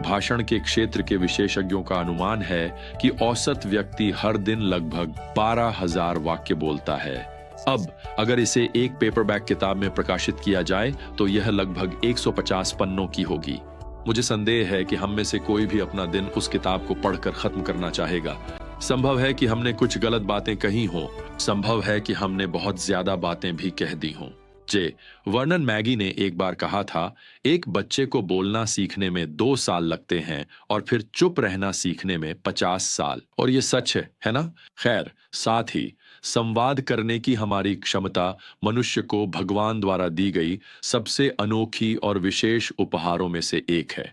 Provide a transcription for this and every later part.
भाषण के क्षेत्र के विशेषज्ञों का अनुमान है कि औसत व्यक्ति हर दिन लगभग 12,000 वाक्य बोलता है। अब अगर इसे एक पेपरबैक किताब में प्रकाशित किया जाए तो यह लगभग 150 पन्नों की होगी। मुझे संदेह है कि हम में से कोई भी अपना दिन उस किताब को पढ़कर खत्म करना चाहेगा। संभव है कि हमने कुछ गलत बातें कही हों, संभव है कि हमने बहुत ज्यादा बातें भी कह दी हों। वर्नन मैगी ने एक बार कहा था, एक बच्चे को बोलना सीखने में 2 साल लगते हैं और फिर चुप रहना सीखने में 50 साल। और ये सच है ना? खैर, साथ ही संवाद करने की हमारी क्षमता मनुष्य को भगवान द्वारा दी गई सबसे अनोखी और विशेष उपहारों में से एक है।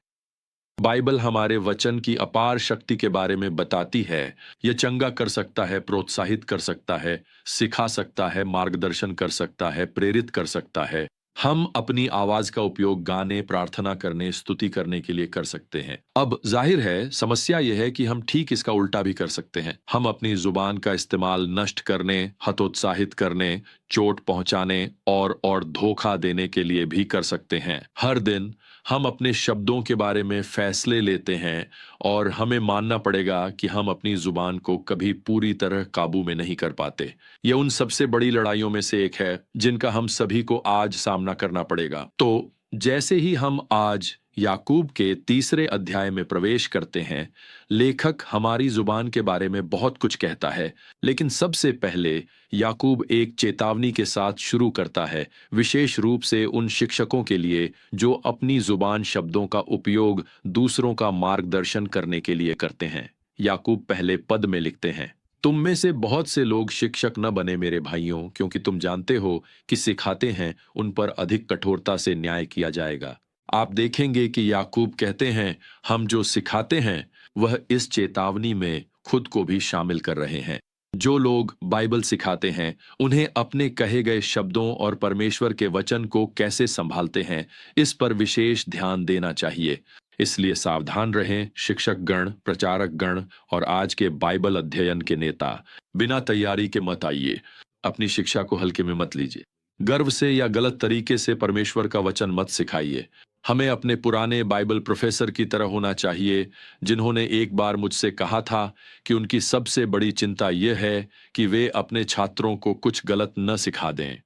बाइबल हमारे वचन की अपार शक्ति के बारे में बताती है। यह चंगा कर सकता है, प्रोत्साहित कर सकता है, सिखा सकता है, मार्गदर्शन कर सकता है, प्रेरित कर सकता है। हम अपनी आवाज का उपयोग गाने, प्रार्थना करने, स्तुति करने के लिए कर सकते हैं। अब जाहिर है, समस्या यह है कि हम ठीक इसका उल्टा भी कर सकते हैं। हम अपनी जुबान का इस्तेमाल नष्ट करने, हतोत्साहित करने, चोट पहुंचाने और धोखा देने के लिए भी कर सकते हैं। हर दिन हम अपने शब्दों के बारे में फैसले लेते हैं और हमें मानना पड़ेगा कि हम अपनी जुबान को कभी पूरी तरह काबू में नहीं कर पाते। यह उन सबसे बड़ी लड़ाइयों में से एक है जिनका हम सभी को आज सामना करना पड़ेगा। तो जैसे ही हम आज याकूब के 3 अध्याय में प्रवेश करते हैं, लेखक हमारी जुबान के बारे में बहुत कुछ कहता है, लेकिन सबसे पहले याकूब एक चेतावनी के साथ शुरू करता है, विशेष रूप से उन शिक्षकों के लिए जो अपनी जुबान शब्दों का उपयोग दूसरों का मार्गदर्शन करने के लिए करते हैं। याकूब पहले पद में लिखते हैं, तुम में से बहुत से लोग शिक्षक न बने मेरे भाइयों, क्योंकि तुम जानते हो कि सिखाते हैं उन पर अधिक कठोरता से न्याय किया जाएगा। आप देखेंगे कि याकूब कहते हैं, हम जो सिखाते हैं वह इस चेतावनी में खुद को भी शामिल कर रहे हैं। जो लोग बाइबल सिखाते हैं उन्हें अपने कहे गए शब्दों और परमेश्वर के वचन को कैसे संभालते हैं, इस पर विशेष ध्यान देना चाहिए। इसलिए सावधान रहें, शिक्षक गण, प्रचारक गण और आज के बाइबल अध्ययन के नेता। बिना तैयारी के मत आइए, अपनी शिक्षा को हल्के में मत लीजिए। गर्व से या गलत तरीके से परमेश्वर का वचन मत सिखाइए। हमें अपने पुराने बाइबल प्रोफेसर की तरह होना चाहिए, जिन्होंने एक बार मुझसे कहा था कि उनकी सबसे बड़ी चिंता यह है कि वे अपने छात्रों को कुछ गलत न सिखा दें।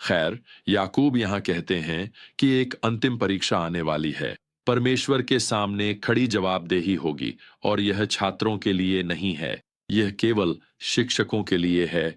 खैर, याकूब यहां कहते हैं कि एक अंतिम परीक्षा आने वाली है। परमेश्वर के सामने खड़ी जवाबदेही होगी और यह छात्रों के लिए नहीं है, यह केवल शिक्षकों के लिए है।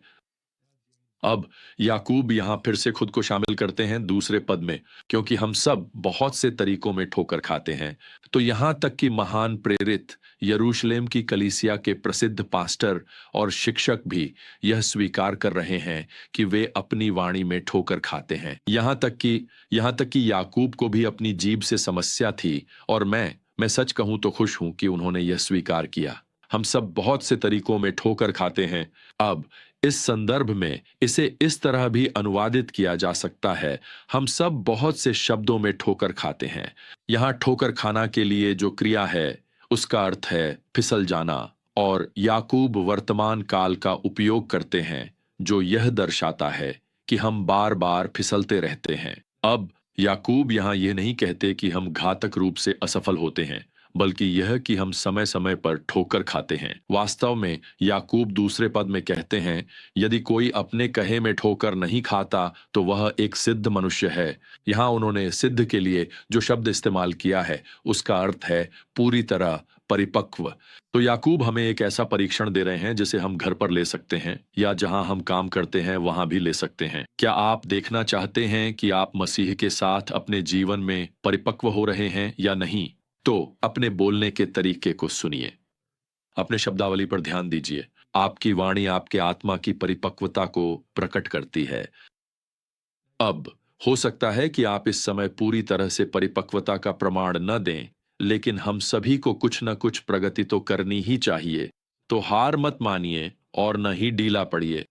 अब याकूब यहां फिर से खुद को शामिल करते हैं 2 पद में, क्योंकि हम सब बहुत से तरीकों में ठोकर खाते हैं। तो यहां तक कि महान प्रेरित, यरूशलेम की कलीसिया के प्रसिद्ध पास्टर और शिक्षक भी यह स्वीकार कर रहे हैं कि वे अपनी वाणी में ठोकर खाते हैं। यहां तक कि याकूब को भी अपनी जीभ से समस्या थी, और मैं सच कहूं तो खुश हूं कि उन्होंने यह स्वीकार किया। हम सब बहुत से तरीकों में ठोकर खाते हैं। अब इस संदर्भ में इसे इस तरह भी अनुवादित किया जा सकता है, हम सब बहुत से शब्दों में ठोकर खाते हैं। यहां ठोकर खाना के लिए जो क्रिया है उसका अर्थ है फिसल जाना, और याकूब वर्तमान काल का उपयोग करते हैं जो यह दर्शाता है कि हम बार बार फिसलते रहते हैं। अब याकूब यहां यह नहीं कहते कि हम घातक रूप से असफल होते हैं, बल्कि यह कि हम समय समय पर ठोकर खाते हैं। वास्तव में याकूब 2 पद में कहते हैं, यदि कोई अपने कहे में ठोकर नहीं खाता तो वह एक सिद्ध मनुष्य है। यहां उन्होंने सिद्ध के लिए जो शब्द इस्तेमाल किया है उसका अर्थ है पूरी तरह परिपक्व। तो याकूब हमें एक ऐसा परीक्षण दे रहे हैं जिसे हम घर पर ले सकते हैं या जहां हम काम करते हैं वहां भी ले सकते हैं। क्या आप देखना चाहते हैं कि आप मसीह के साथ अपने जीवन में परिपक्व हो रहे हैं या नहीं? तो अपने बोलने के तरीके को सुनिए, अपने शब्दावली पर ध्यान दीजिए। आपकी वाणी आपके आत्मा की परिपक्वता को प्रकट करती है। अब हो सकता है कि आप इस समय पूरी तरह से परिपक्वता का प्रमाण न दें, लेकिन हम सभी को कुछ न कुछ प्रगति तो करनी ही चाहिए। तो हार मत मानिए और न ही ढीला पड़िए।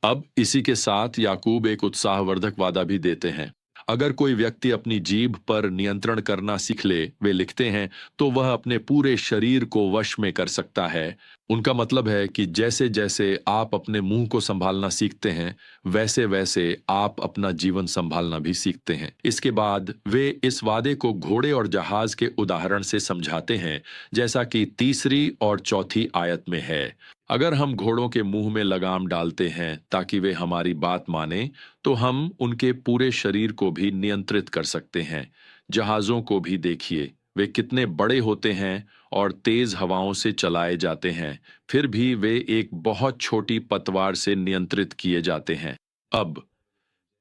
अब इसी के साथ याकूब एक उत्साहवर्धक वादा भी देते हैं। अगर कोई व्यक्ति अपनी जीभ पर नियंत्रण करना सीख ले, वे लिखते हैं, तो वह अपने पूरे शरीर को वश में कर सकता है। उनका मतलब है कि जैसे जैसे आप अपने मुंह को संभालना सीखते हैं, वैसे वैसे आप अपना जीवन संभालना भी सीखते हैं। इसके बाद वे इस वादे को घोड़े और जहाज के उदाहरण से समझाते हैं, जैसा कि तीसरी और चौथी आयत में है। अगर हम घोड़ों के मुंह में लगाम डालते हैं ताकि वे हमारी बात माने, तो हम उनके पूरे शरीर को भी नियंत्रित कर सकते हैं। जहाजों को भी देखिए, वे कितने बड़े होते हैं और तेज हवाओं से चलाए जाते हैं, फिर भी वे एक बहुत छोटी पतवार से नियंत्रित किए जाते हैं। अब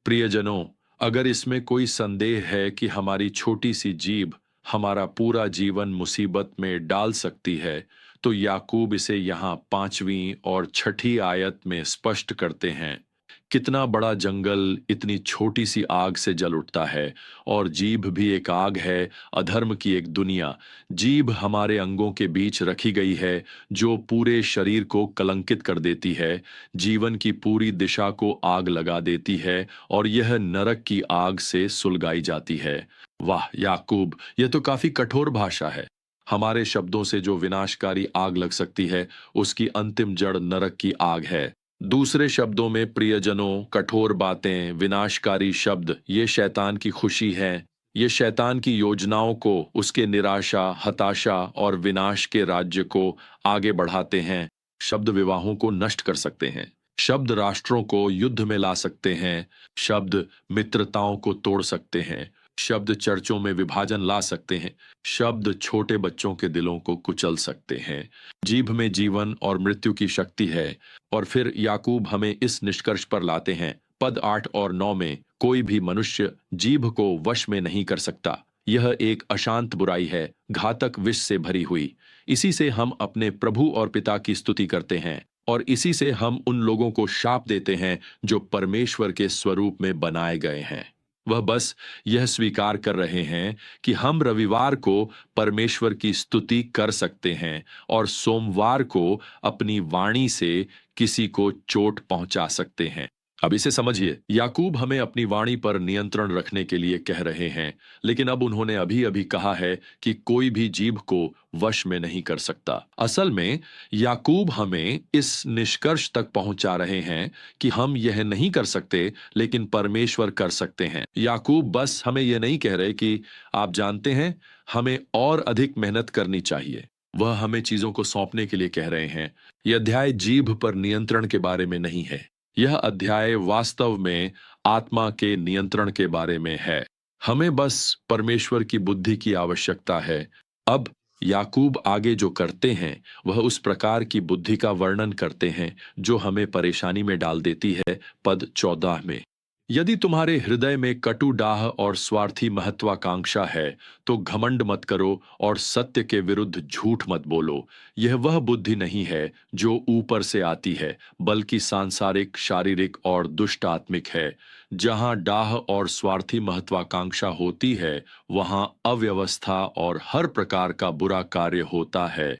प्रियजनों, अगर इसमें कोई संदेह है कि हमारी छोटी सी जीभ हमारा पूरा जीवन मुसीबत में डाल सकती है, तो याकूब इसे यहाँ 5वीं और 6ठी आयत में स्पष्ट करते हैं। कितना बड़ा जंगल इतनी छोटी सी आग से जल उठता है, और जीभ भी एक आग है, अधर्म की एक दुनिया। जीभ हमारे अंगों के बीच रखी गई है, जो पूरे शरीर को कलंकित कर देती है, जीवन की पूरी दिशा को आग लगा देती है, और यह नरक की आग से सुलगाई जाती है। वाह याकूब, यह तो काफी कठोर भाषा है। हमारे शब्दों से जो विनाशकारी आग लग सकती है, उसकी अंतिम जड़ नरक की आग है। दूसरे शब्दों में प्रियजनों, कठोर बातें, विनाशकारी शब्द, ये शैतान की खुशी है। ये शैतान की योजनाओं को, उसके निराशा, हताशा और विनाश के राज्य को आगे बढ़ाते हैं। शब्द विवाहों को नष्ट कर सकते हैं। शब्द राष्ट्रों को युद्ध में ला सकते हैं। शब्द मित्रताओं को तोड़ सकते हैं। शब्द चर्चों में विभाजन ला सकते हैं। शब्द छोटे बच्चों के दिलों को कुचल सकते हैं। जीभ में जीवन और मृत्यु की शक्ति है। और फिर याकूब हमें इस निष्कर्ष पर लाते हैं, पद 8 और 9 में, कोई भी मनुष्य जीभ को वश में नहीं कर सकता। यह एक अशांत बुराई है, घातक विष से भरी हुई। इसी से हम अपने प्रभु और पिता की स्तुति करते हैं, और इसी से हम उन लोगों को शाप देते हैं जो परमेश्वर के स्वरूप में बनाए गए हैं। वह बस यह स्वीकार कर रहे हैं कि हम रविवार को परमेश्वर की स्तुति कर सकते हैं और सोमवार को अपनी वाणी से किसी को चोट पहुंचा सकते हैं। अब इसे समझिए, याकूब हमें अपनी वाणी पर नियंत्रण रखने के लिए कह रहे हैं, लेकिन अब उन्होंने अभी अभी कहा है कि कोई भी जीभ को वश में नहीं कर सकता। असल में याकूब हमें इस निष्कर्ष तक पहुंचा रहे हैं कि हम यह नहीं कर सकते, लेकिन परमेश्वर कर सकते हैं। याकूब बस हमें यह नहीं कह रहे कि आप जानते हैं, हमें और अधिक मेहनत करनी चाहिए। वह हमें चीजों को सौंपने के लिए कह रहे हैं। यह अध्याय जीभ पर नियंत्रण के बारे में नहीं है। यह अध्याय वास्तव में आत्मा के नियंत्रण के बारे में है। हमें बस परमेश्वर की बुद्धि की आवश्यकता है। अब याकूब आगे जो करते हैं, वह उस प्रकार की बुद्धि का वर्णन करते हैं जो हमें परेशानी में डाल देती है। पद 14 में, यदि तुम्हारे हृदय में कटु डाह और स्वार्थी महत्वाकांक्षा है, तो घमंड मत करो और सत्य के विरुद्ध झूठ मत बोलो। यह वह बुद्धि नहीं है जो ऊपर से आती है, बल्कि सांसारिक, शारीरिक और दुष्ट आत्मिक है। जहां डाह और स्वार्थी महत्वाकांक्षा होती है, वहां अव्यवस्था और हर प्रकार का बुरा कार्य होता है।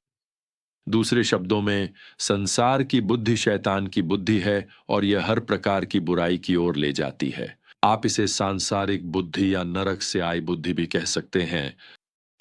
दूसरे शब्दों में, संसार की बुद्धि शैतान की बुद्धि है, और यह हर प्रकार की बुराई की ओर ले जाती है। आप इसे सांसारिक बुद्धि या नरक से आई बुद्धि भी कह सकते हैं।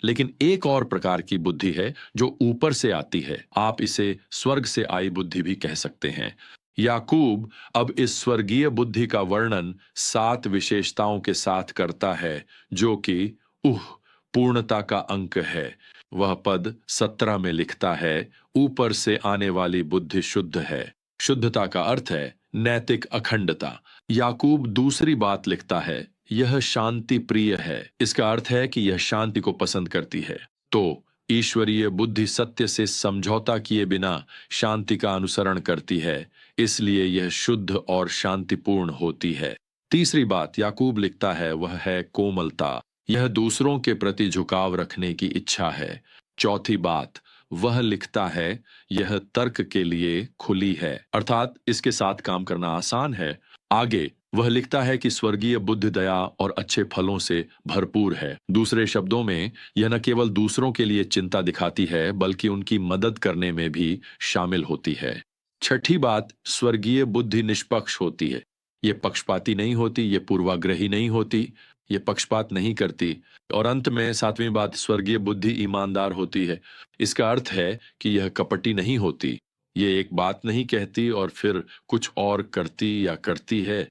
लेकिन एक और प्रकार की बुद्धि है जो ऊपर से आती है। आप इसे स्वर्ग से आई बुद्धि भी कह सकते हैं। याकूब अब इस स्वर्गीय बुद्धि का वर्णन 7 विशेषताओं के साथ करता है, जो कि पूर्णता का अंक है। वह पद 17 में लिखता है, ऊपर से आने वाली बुद्धि शुद्ध है। शुद्धता का अर्थ है नैतिक अखंडता। याकूब दूसरी बात लिखता है, यह शांति प्रिय है। इसका अर्थ है कि यह शांति को पसंद करती है। तो ईश्वरीय बुद्धि सत्य से समझौता किए बिना शांति का अनुसरण करती है, इसलिए यह शुद्ध और शांतिपूर्ण होती है। तीसरी बात याकूब लिखता है, वह है कोमलता। यह दूसरों के प्रति झुकाव रखने की इच्छा है। चौथी बात वह लिखता है, यह तर्क के लिए खुली है, अर्थात इसके साथ काम करना आसान है। आगे वह लिखता है कि स्वर्गीय बुद्धि दया और अच्छे फलों से भरपूर है। दूसरे शब्दों में, यह न केवल दूसरों के लिए चिंता दिखाती है, बल्कि उनकी मदद करने में भी शामिल होती है। छठी बात, स्वर्गीय बुद्धि निष्पक्ष होती है। ये पक्षपाती नहीं होती, ये पूर्वाग्रही नहीं होती। ये पक्षपात नहीं करती। और अंत में सातवीं बात, स्वर्गीय बुद्धि ईमानदार होती है। इसका अर्थ है कि यह कपटी नहीं होती। ये एक बात नहीं कहती और फिर कुछ और करती या करती है।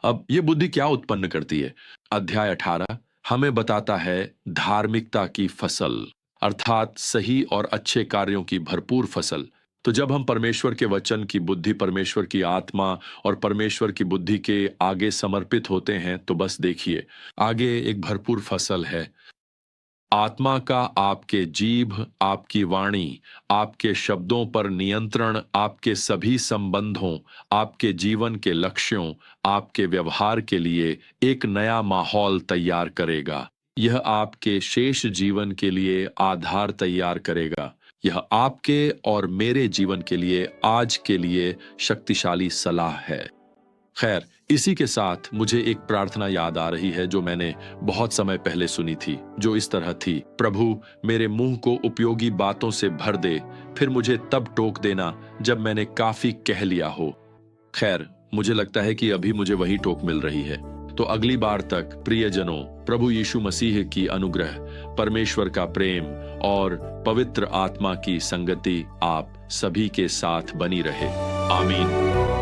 अब ये बुद्धि क्या उत्पन्न करती है? अध्याय 18 हमें बताता है धार्मिकता की फसल, अर्थात सही और अच्छे कार्यों की भरपूर फसल। तो जब हम परमेश्वर के वचन की बुद्धि, परमेश्वर की आत्मा और परमेश्वर की बुद्धि के आगे समर्पित होते हैं, तो बस देखिए, आगे एक भरपूर फसल है। आत्मा का आपके जीभ, आपकी वाणी, आपके शब्दों पर नियंत्रण आपके सभी संबंधों, आपके जीवन के लक्ष्यों, आपके व्यवहार के लिए एक नया माहौल तैयार करेगा। यह आपके शेष जीवन के लिए आधार तैयार करेगा। यह आपके और मेरे जीवन के लिए आज के लिए शक्तिशाली सलाह है। खैर, इसी के साथ मुझे एक प्रार्थना याद आ रही है जो मैंने बहुत समय पहले सुनी थी, जो इस तरह थी, प्रभु मेरे मुंह को उपयोगी बातों से भर दे, फिर मुझे तब टोक देना जब मैंने काफी कह लिया हो। खैर, मुझे लगता है कि अभी मुझे वही टोक मिल रही है। तो अगली बार तक प्रियजनों, प्रभु यीशु मसीह की अनुग्रह, परमेश्वर का प्रेम और पवित्र आत्मा की संगति आप सभी के साथ बनी रहे। आमीन।